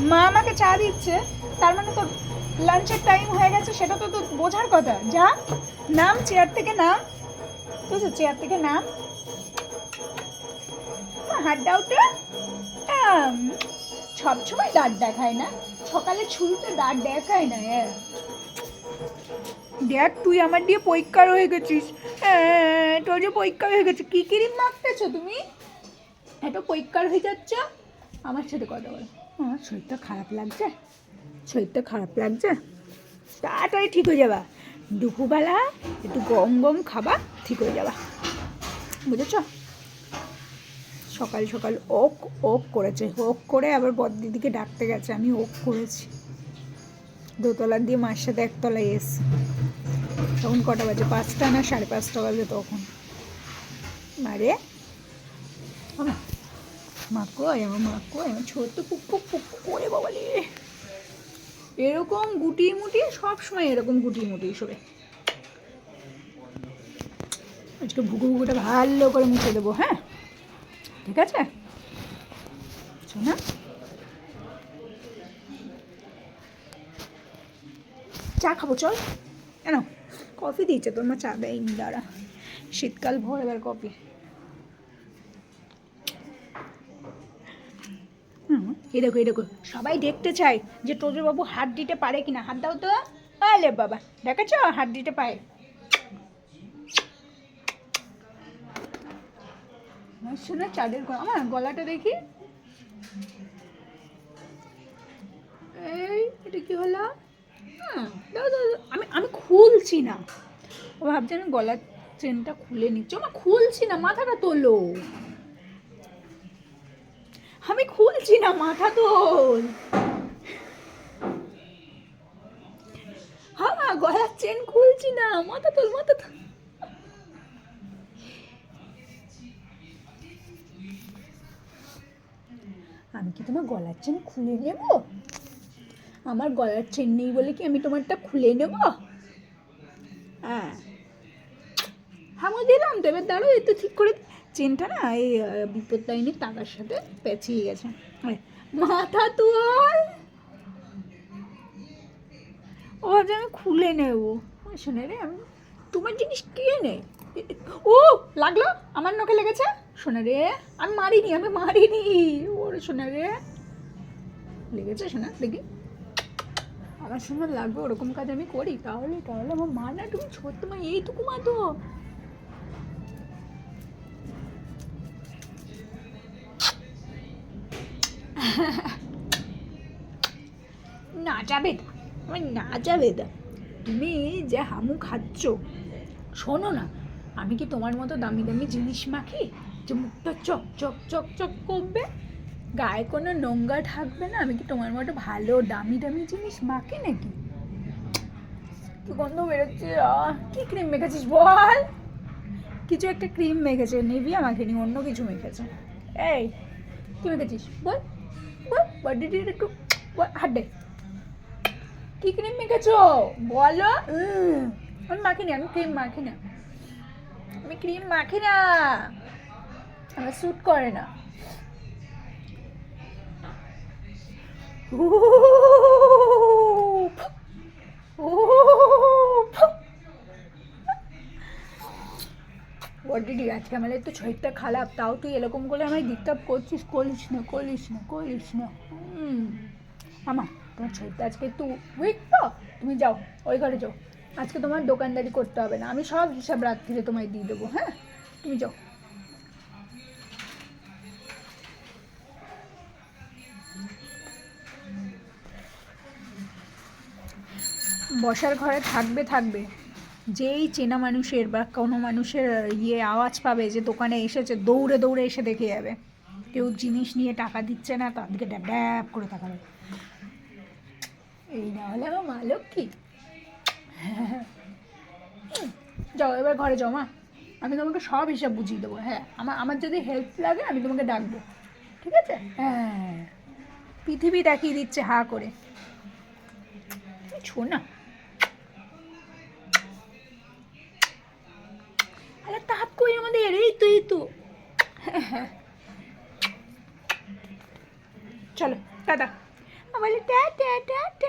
মা আমাকে চা দিচ্ছে, তার মানে তোর লাঞ্চের টাইম হয়ে গেছে, সেটা তো তোর বোঝার কথা। যা নাম, চেয়ার থেকে নাম, বুঝছো, চেয়ার থেকে নাম, হাত দাও তো। সবসময় দাঁত দেখায় না, সকালে শুরুতে দাঁত দেখায় না। দেখ তুই আমার দিয়ে পরীক্ষার হয়ে গেছিস, তোর যে পরীক্ষা হয়ে গেছে। কী ক্রিম মাখতেছো তুমি? এত পরীক্ষার হয়ে যাচ্ছ। আমার সাথে কথা বল। আমার শরীরটা খারাপ লাগছে, শরীরটা খারাপ লাগছে, তাড়াতাড়ি ঠিক হয়ে যাবা। দুপুরবেলা একটু গম গম খাবা, ঠিক হয়ে যাবা, বুঝেছ? সকাল সকাল ওক ওক করেছে, ওক করে আবার বড়দিদিকে ডাকতে গেছে, আমি ওক করেছি। দোতলা দিয়ে মার সাথে একতলায় এসে, তখন কটা বাজে? 5টা না 5:30 বাজে তখন। মারে মাকো, আমার মাকো, আমার ছোট্ট পুক পুক পুক করে বাবালে, এরকম গুটিয়ে মুটিয়ে সবসময় এরকম গুটিয়ে মুটিয়ে শোবে। আজকে ভুগু ভুগুটা ভালো করে মুছে দেবো, হ্যাঁ ঠিক আছে শোনা। চা খাবো, চল। কেন? কফি দিয়েছে তোর মা, চা দেয়নি, দাঁড়া। শীতকাল ভোর, এবার কফি। এই দেখো, এই দেখো, সবাই দেখতে চায় যে তোজবাবু হাত দিতে পারে কিনা। হাত দাও তো। আলে বাবা, দেখেছ হাত দিতে পারে। শোনা, চাঁদের আমার গলাটা দেখি। এই এটা কি হলো? দাও দাও, আমি আমি খুলছি না। ও ভাবছি আমি গলার চেনটা খুলে নিচ্ছি। আমার খুলছি না, মাথাটা তোলো। আমি খুলছি না, মাথা তোল। হ্যাঁ, গলার চেন খুলছি না, মাথা তোল, মাথা তোল। আমি কি তোমার গলার চেন খুলে নেব? আমার গলার চেন নেই বলে কি আমি তোমারটা খুলে নেব? হ্যাঁ, হামা দিলাম তো, এবার দাঁড়ো, একটু ঠিক করে। চেনটা না এই বিপত্তারিণীর টাকার সাথে পেঁচিয়ে গেছে। মাথা তোল। ও ভাবছে আমি খুলে নেবো। শোনে রে, আমি তোমার জিনিস কে নেই। ও লাগলো, আমার নখে লেগেছে। শোনা রে, আমি মারিনি, আমি মারিনি। ওরে শোনা রে, লেগেছে শোনা, দেখি। আমার সময় লাগবে ওরকম কাজ আমি করি, তাহলে তাহলে আমার মা না, তুমি ছোট্ট মা, এইটুকু মা তো। না যাবে না, আমার না যাবে না। তুমি যে হামু খাচ্ছ, শোনো না, আমি কি তোমার মতো দামি দামি জিনিস মাখি যে মুখটা চক চক চক চক করবে, গায়ে কোনো নোংরা থাকবে না? আমি কি তোমার মতো ভালো দামি দামি জিনিস মাখি নাকি? কি গন্ধ বেরোচ্ছে। কি ক্রিম মেখেছিস বল? কিছু একটা ক্রিম মেখেছে, নিভিয়া মাখেনি, অন্য কিছু মেখেছে। এই কি মেখেছিস বল, বল বডিটি একটু হাত দে। কি ক্রিম মেখেছো বলো? আমি মাখিনি, আমি ক্রিম মাখি না, আমি ক্রিম মাখি না, আমার স্যুট করে না। বডিটি আজকে আমার একটু শরীরটা খারাপ, তাও তুই এরকম করে আমায় ডিস্টার্ব করছিস। করিস না, করিস না, করিস না। আমার তোমার শরীরটা আজকে একটু উইক তো, তুমি যাও ওই ঘরে যাও। আজকে তোমার দোকানদারি করতে হবে না, আমি সব হিসাব রাত্রিরে তোমায় দিয়ে দেবো। হ্যাঁ, তুমি যাও। বসার ঘরে থাকবে থাকবে, যেই চেনা মানুষের বা কোনো মানুষের আওয়াজ পাবে যে দোকানে এসেছে, দৌড়ে দৌড়ে এসে দেখে যাবে। কেউ জিনিস নিয়ে টাকা দিচ্ছে না, তার দিকে ড্যাব ড্যাব করে তাকাবে। এই না হলে আমার মা লক্ষ্মী। যাও এবার ঘরে যাও মা, আমি তোমাকে সব হিসাব বুঝিয়ে দেবো। হ্যাঁ, আমার যদি হেল্প লাগে আমি তোমাকে ডাকবো, ঠিক আছে? হ্যাঁ, পৃথিবী দেখিয়ে দিচ্ছে হা করে। ছো না, আরে তাপ কই আমাদের, এই তো এই তো। হ্যাঁ, চলো টাটা। বলে টা টা টা